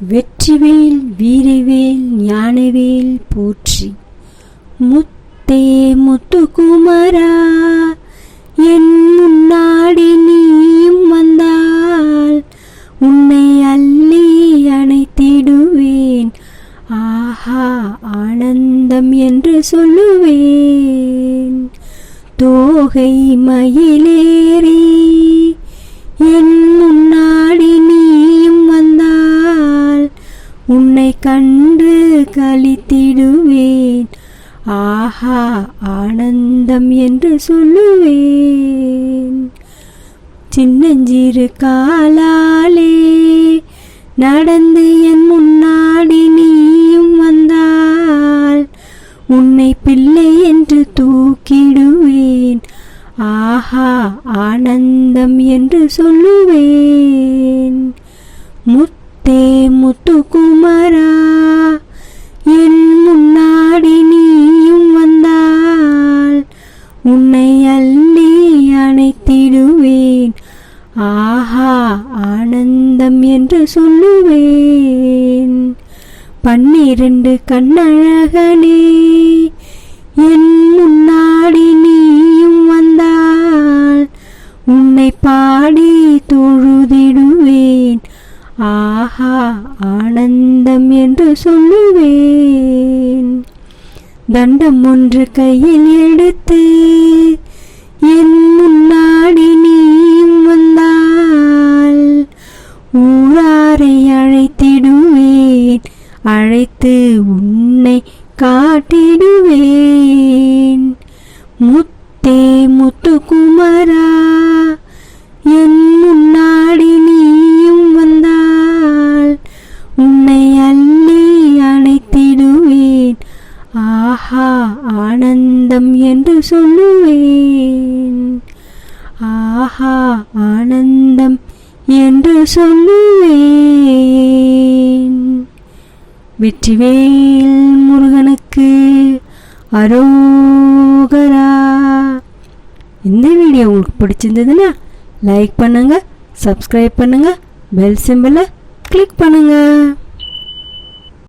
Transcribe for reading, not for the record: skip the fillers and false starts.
வெற்றிவேல் வீரவேல் ஞானவேல் போற்றி. முத்தே முத்துக்குமரா என் முன்னாடி நீயும் வந்தால் உன்னை அள்ளி அணைத்திடுவேன். ஆஹா ஆனந்தம் என்று சொல்லுவேன். தோகை மயிலேறி என் முன்னாடி நீயும் வந்தால் உன்னை கண்டு களித்திடுவேன். ஆஹா ஆனந்தம் என்று சொல்லுவேன். சின்னஞ்சிறு காலாலே நடந்து என் முன்னாடி நீயும் வந்தால் உன்னை பிள்ளை என்று தூக்கிடுவேன். ஆஹா ஆனந்தம் என்று சொல்லுவேன். முத்தே முத்துக்குமரா என் முன்னாடி நீயும் வந்தால் உன்னை அள்ளி அணைத்திடுவேன். ஆஹா ஆனந்தம் என்று சொல்லுவேன். 12 கண்ணழகனே என் முன்னாடி நீயும் வந்தால் உன்னை பாடி தொழுதிடுவேன். ஆஹா ஆனந்தம் என்று சொல்லுவேன். தண்டம் ஒன்று கையில் எடுத்து என் முன்னாடி நீயும் வந்தால் ஊராரை அழைத்திடுவேன். அழைத்து உன்னை காட்டிடுவேன். முத்தே முத்துக்குமரா என் முன்னாடி நீயும் வந்தால் உன்னை அள்ளி அணைத்திடுவேன். ஆஹா ஆனந்தம் என்று சொல்லுவேன். ஆஹா ஆனந்தம் என்று சொல்லுவேன். வெற்றிவேல் முருகனுக்கு அரோகரா. இந்த வீடியோ உங்களுக்கு பிடிச்சிருந்ததுன்னா லைக் பண்ணுங்க, சப்ஸ்கிரைப் பண்ணுங்க, பெல் சிம்பலை கிளிக் பண்ணுங்க.